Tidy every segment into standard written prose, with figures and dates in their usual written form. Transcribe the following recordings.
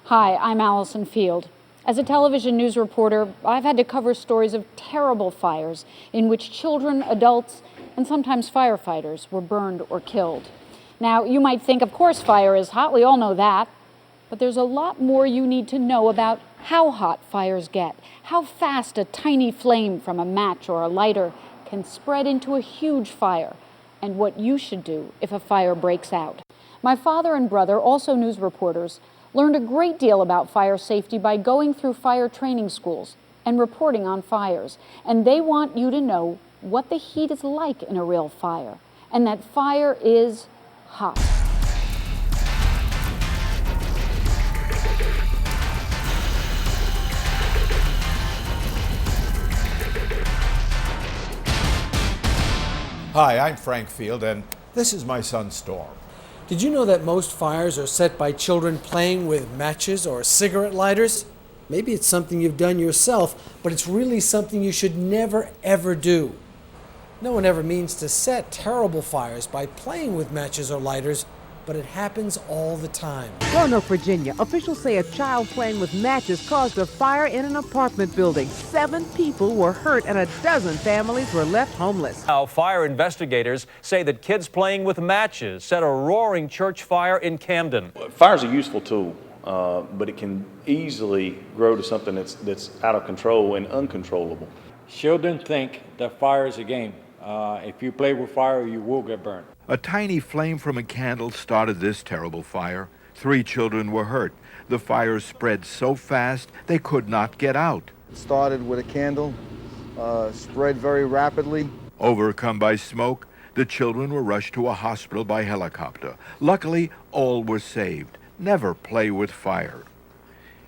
Hi, I'm Allison Field. As a television news reporter, I've had to cover stories of terrible fires in which children, adults, and sometimes firefighters were burned or killed. Now, you might think, of course, fire is hot. We all know that. But there's a lot more you need to know about how hot fires get, how fast a tiny flame from a match or a lighter can spread into a huge fire, and what you should do if a fire breaks out. My father and brother, also news reporters, learned a great deal about fire safety by going through fire training schools and reporting on fires. And they want you to know what the heat is like in a real fire, and that fire is hot. Hi, I'm Frank Field, and this is my son Storm. Did you know that most fires are set by children playing with matches or cigarette lighters? Maybe it's something you've done yourself, but it's really something you should never, ever do. No one ever means to set terrible fires by playing with matches or lighters, but it happens all the time. Roanoke, Virginia. Officials say a child playing with matches caused a fire in an apartment building. 7 people were hurt and a dozen families were left homeless. Now, fire investigators say that kids playing with matches set a roaring church fire in Camden. Fire is a useful tool, but it can easily grow to something that's out of control and uncontrollable. Children think that fire is a game. If you play with fire, you will get burned. A tiny flame from a candle started this terrible fire. 3 children were hurt. The fire spread so fast they could not get out. It started with a candle, spread very rapidly. Overcome by smoke, the children were rushed to a hospital by helicopter. Luckily, all were saved. Never play with fire.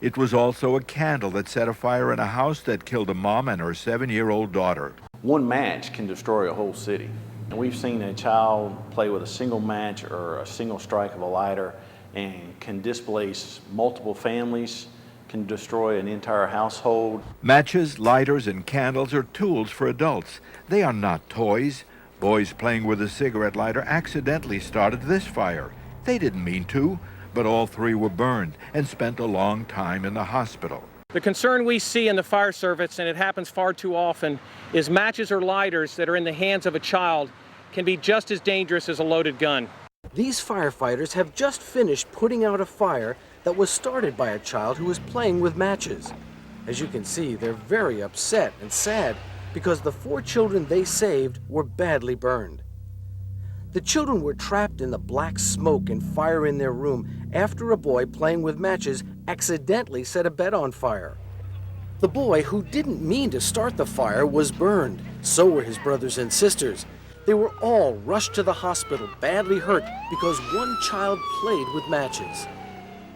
It was also a candle that set a fire in a house that killed a mom and her 7-year-old daughter. One match can destroy a whole city. And we've seen a child play with a single match or a single strike of a lighter and can displace multiple families, can destroy an entire household. Matches, lighters, and candles are tools for adults. They are not toys. Boys playing with a cigarette lighter accidentally started this fire. They didn't mean to, but all 3 were burned and spent a long time in the hospital. The concern we see in the fire service, and it happens far too often, is matches or lighters that are in the hands of a child can be just as dangerous as a loaded gun. These firefighters have just finished putting out a fire that was started by a child who was playing with matches. As you can see, they're very upset and sad because the 4 children they saved were badly burned. The children were trapped in the black smoke and fire in their room after a boy playing with matches accidentally set a bed on fire. The boy, who didn't mean to start the fire, was burned. So were his brothers and sisters. They were all rushed to the hospital, badly hurt, because one child played with matches.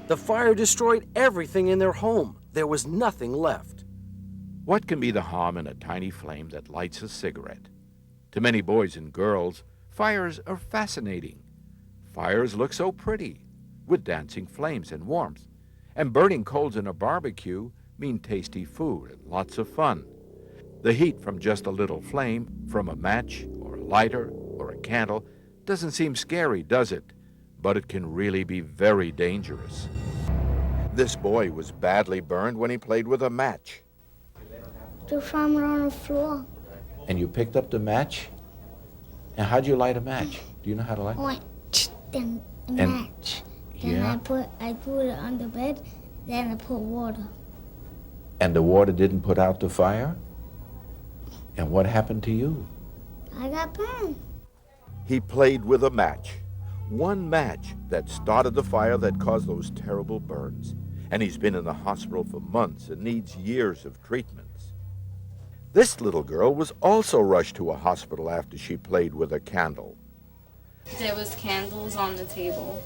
The fire destroyed everything in their home. There was nothing left. What can be the harm in a tiny flame that lights a cigarette? To many boys and girls, fires are fascinating. Fires look so pretty, with dancing flames and warmth. And burning coals in a barbecue mean tasty food and lots of fun. The heat from just a little flame, from a match or a lighter or a candle, doesn't seem scary, does it? But it can really be very dangerous. This boy was badly burned when he played with a match. The farmer on the floor. And you picked up the match? And how'd you light a match? Do you know how to light? Then a match. Then yeah. I put it on the bed, then I put water. And the water didn't put out the fire? And what happened to you? I got burned. He played with a match. One match that started the fire that caused those terrible burns. And he's been in the hospital for months and needs years of treatments. This little girl was also rushed to a hospital after she played with a candle. There was candles on the table,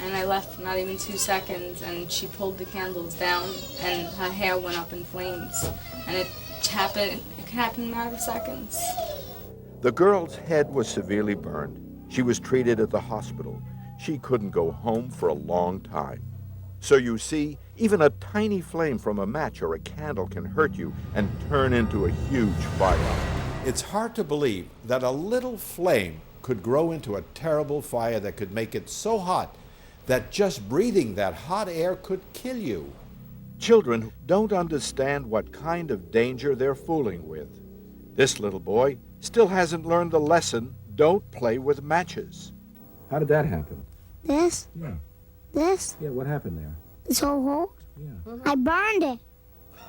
and I left not even 2 seconds, and she pulled the candles down, and her hair went up in flames. And it happened in a matter of seconds. The girl's head was severely burned. She was treated at the hospital. She couldn't go home for a long time. So you see, even a tiny flame from a match or a candle can hurt you and turn into a huge fire. It's hard to believe that a little flame could grow into a terrible fire that could make it so hot that just breathing that hot air could kill you. Children don't understand what kind of danger they're fooling with. This little boy still hasn't learned the lesson, don't play with matches. How did that happen? This? Yeah. This? Yeah, what happened there? It's so hot. Yeah. I burned it.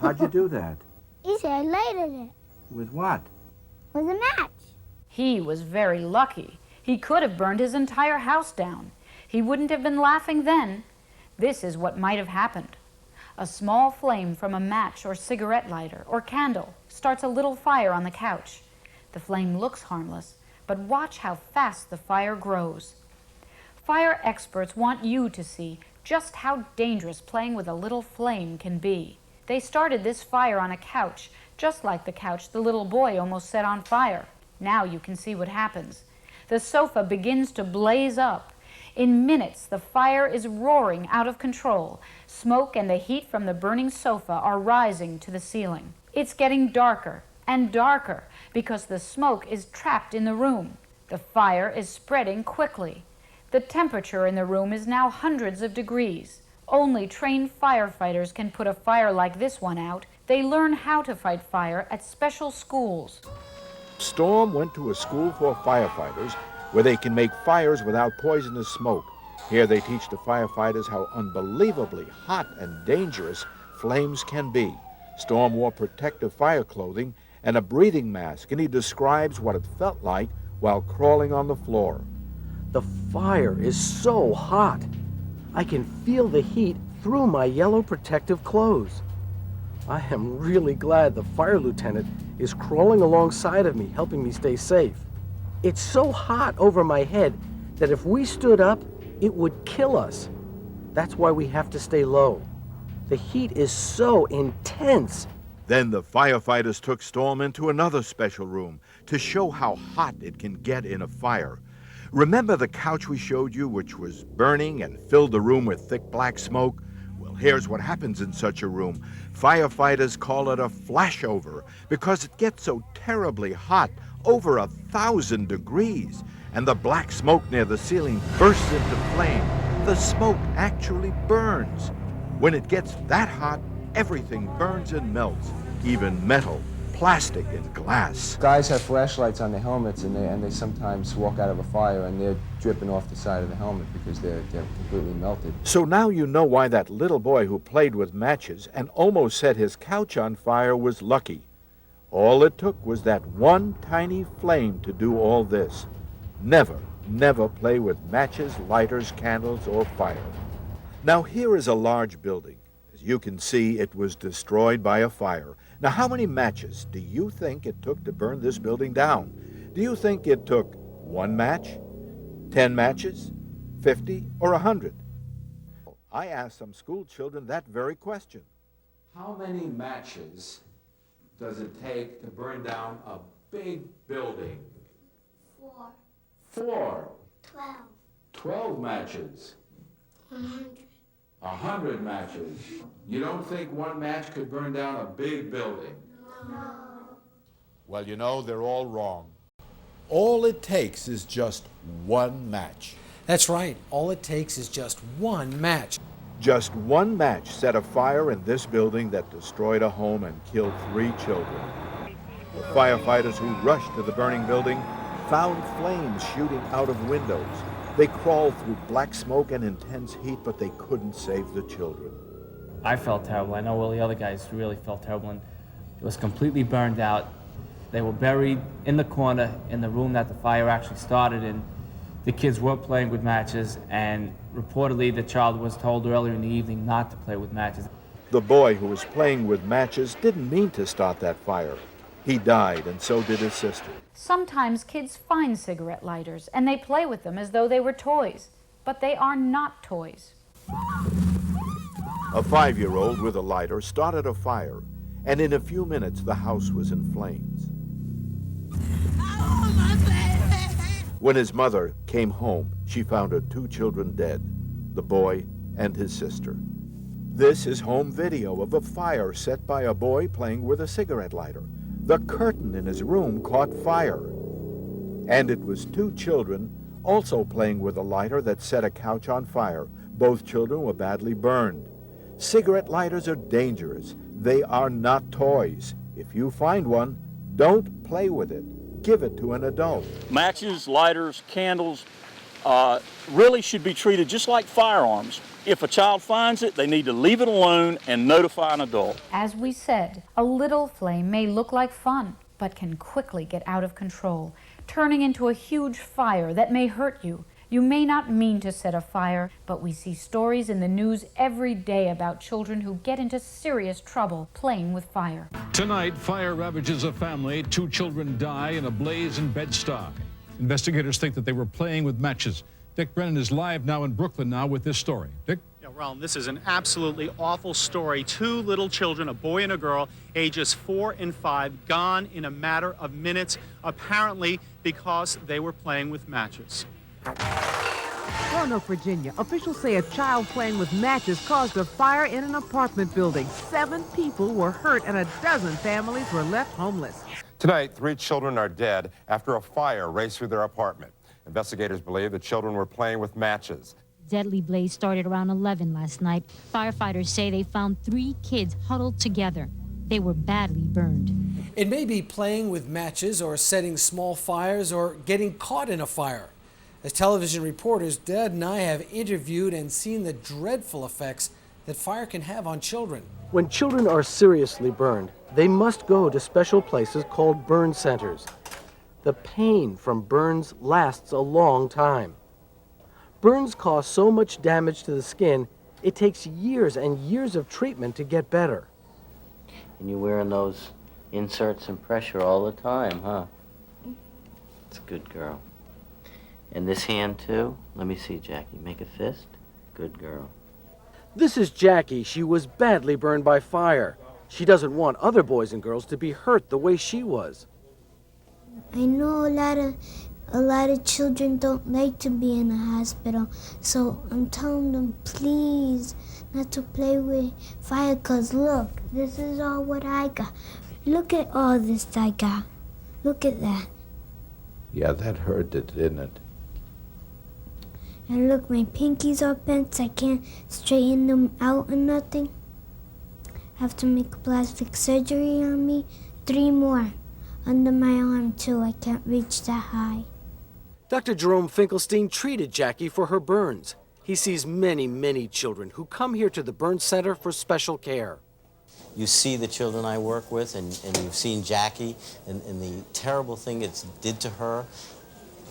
How'd you do that? Easy, I lighted it With what? with a match. He was very lucky. He could have burned his entire house down. He wouldn't have been laughing then. This is what might have happened. A small flame from a match or cigarette lighter or candle starts a little fire on the couch. The flame looks harmless, but watch how fast the fire grows. Fire experts want you to see just how dangerous playing with a little flame can be. They started this fire on a couch, just like the couch the little boy almost set on fire. Now you can see what happens. The sofa begins to blaze up. In minutes, the fire is roaring out of control. Smoke and the heat from the burning sofa are rising to the ceiling. It's getting darker and darker because the smoke is trapped in the room. The fire is spreading quickly. The temperature in the room is now hundreds of degrees. Only trained firefighters can put a fire like this one out. They learn how to fight fire at special schools. Storm went to a school for firefighters where they can make fires without poisonous smoke. Here they teach the firefighters how unbelievably hot and dangerous flames can be. Storm wore protective fire clothing and a breathing mask, and he describes what it felt like while crawling on the floor. The fire is so hot. I can feel the heat through my yellow protective clothes. I am really glad the fire lieutenant is crawling alongside of me, helping me stay safe. It's so hot over my head that if we stood up, it would kill us. That's why we have to stay low. The heat is so intense. Then the firefighters took Storm into another special room to show how hot it can get in a fire. Remember the couch we showed you, which was burning and filled the room with thick black smoke? Well, here's what happens in such a room. Firefighters call it a flashover because it gets so terribly hot, over 1,000 degrees, and the black smoke near the ceiling bursts into flame. The smoke actually burns. When it gets that hot, everything burns and melts, even metal, plastic, and glass. Guys have flashlights on their helmets, and they sometimes walk out of a fire and they're dripping off the side of the helmet because they're completely melted. So now you know why that little boy who played with matches and almost set his couch on fire was lucky. All it took was that one tiny flame to do all this. Never, never play with matches, lighters, candles, or fire. Now here is a large building. As you can see, it was destroyed by a fire. Now how many matches do you think it took to burn this building down? Do you think it took 1 match, 10 matches, 50, or 100? I asked some school children that very question. How many matches does it take to burn down a big building? 4, 4. 12, 12 matches. 100. 100 matches. You don't think 1 match could burn down a big building? No. Well, you know, they're all wrong. All it takes is just 1 match. That's right. All it takes is just 1 match. Just 1 match set a fire in this building that destroyed a home and killed 3 children. The firefighters who rushed to the burning building found flames shooting out of windows. They crawled through black smoke and intense heat, but they couldn't save the children. I felt terrible. I know all the other guys really felt terrible, and it was completely burned out. They were buried in the corner in the room that the fire actually started in. The kids were playing with matches, and reportedly the child was told earlier in the evening not to play with matches. The boy who was playing with matches didn't mean to start that fire. He died, and so did his sister. Sometimes kids find cigarette lighters and they play with them as though they were toys, but they are not toys. A 5-year-old with a lighter started a fire, and in a few minutes the house was in flames. When his mother came home, she found her 2 children dead, the boy and his sister. This is home video of a fire set by a boy playing with a cigarette lighter. The curtain in his room caught fire. And it was 2 children also playing with a lighter that set a couch on fire. Both children were badly burned. Cigarette lighters are dangerous. They are not toys. If you find one, don't play with it. Give it to an adult. Matches, lighters, candles really should be treated just like firearms. If a child finds it, they need to leave it alone and notify an adult. As we said, a little flame may look like fun, but can quickly get out of control, turning into a huge fire that may hurt you. You may not mean to set a fire, but we see stories in the news every day about children who get into serious trouble playing with fire. Tonight, fire ravages a family. 2 children die in a blaze in Bed-Stuy. Investigators think that they were playing with matches. Dick Brennan is live now in Brooklyn now with this story. Dick? Yeah, Ralph, this is an absolutely awful story. 2 little children, a boy and a girl, ages 4 and 5, gone in a matter of minutes, apparently because they were playing with matches. Roanoke, Virginia. Officials say a child playing with matches caused a fire in an apartment building. 7 people were hurt and a dozen families were left homeless. Tonight, 3 children are dead after a fire raced through their apartment. Investigators believe the children were playing with matches. Deadly blaze started around 11 last night. Firefighters say they found 3 kids huddled together. They were badly burned. It may be playing with matches or setting small fires or getting caught in a fire. As television reporters, Dad and I have interviewed and seen the dreadful effects that fire can have on children. When children are seriously burned, they must go to special places called burn centers. The pain from burns lasts a long time. Burns cause so much damage to the skin, it takes years and years of treatment to get better. And you're wearing those inserts and pressure all the time, huh? It's a good girl. And this hand, too? Let me see, Jackie. Make a fist. Good girl. This is Jackie. She was badly burned by fire. She doesn't want other boys and girls to be hurt the way she was. I know a lot of children don't like to be in a hospital, so I'm telling them, please, not to play with fire, 'cause look, this is all what I got. Look at all this I got. Look at that. Yeah, that hurt, didn't it? And look, my pinkies are bent. I can't straighten them out or nothing. Have to make a plastic surgery on me. 3 more. Under my arm, too. I can't reach that high. Dr. Jerome Finkelstein treated Jackie for her burns. He sees many, many children who come here to the burn center for special care. You see the children I work with, and you've seen Jackie, and the terrible thing it did to her.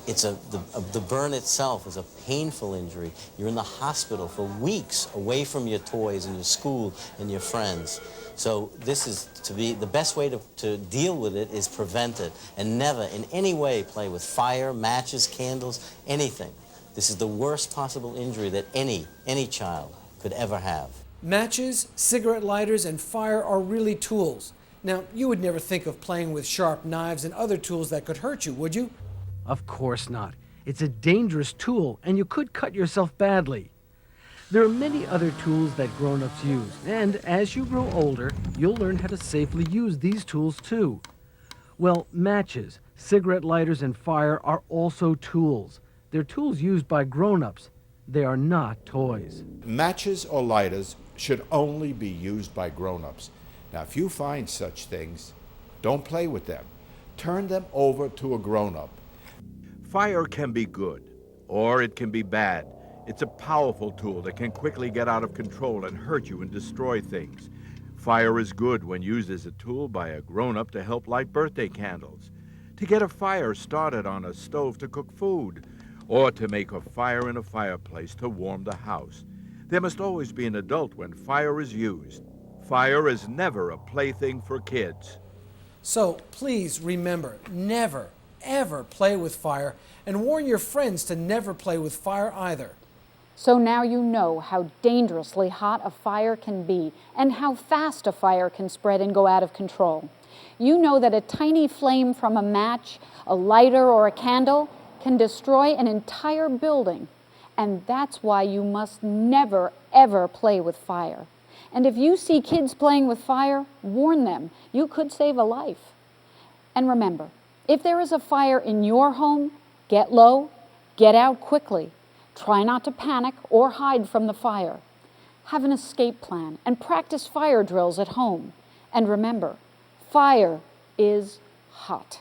The burn itself is a painful injury. You're in the hospital for weeks away from your toys and your school and your friends. So this is the best way to deal with it is prevent it and never in any way play with fire, matches, candles, anything. This is the worst possible injury that any child could ever have. Matches, cigarette lighters, and fire are really tools. Now, you would never think of playing with sharp knives and other tools that could hurt you, would you? Of course not. It's a dangerous tool, and you could cut yourself badly. There are many other tools that grown-ups use, and as you grow older, you'll learn how to safely use these tools too. Well, matches, cigarette lighters, and fire are also tools. They're tools used by grown-ups. They are not toys. Matches or lighters should only be used by grown-ups. Now, if you find such things, don't play with them. Turn them over to a grown-up. Fire can be good, or it can be bad. It's a powerful tool that can quickly get out of control and hurt you and destroy things. Fire is good when used as a tool by a grown-up to help light birthday candles, to get a fire started on a stove to cook food, or to make a fire in a fireplace to warm the house. There must always be an adult when fire is used. Fire is never a plaything for kids. So please remember, never, ever play with fire, and warn your friends to never play with fire either. So now you know how dangerously hot a fire can be and how fast a fire can spread and go out of control. You know that a tiny flame from a match, a lighter, or a candle can destroy an entire building. And that's why you must never, ever play with fire. And if you see kids playing with fire, warn them. You could save a life. And remember, if there is a fire in your home, get low, get out quickly. Try not to panic or hide from the fire. Have an escape plan and practice fire drills at home. And remember, fire is hot.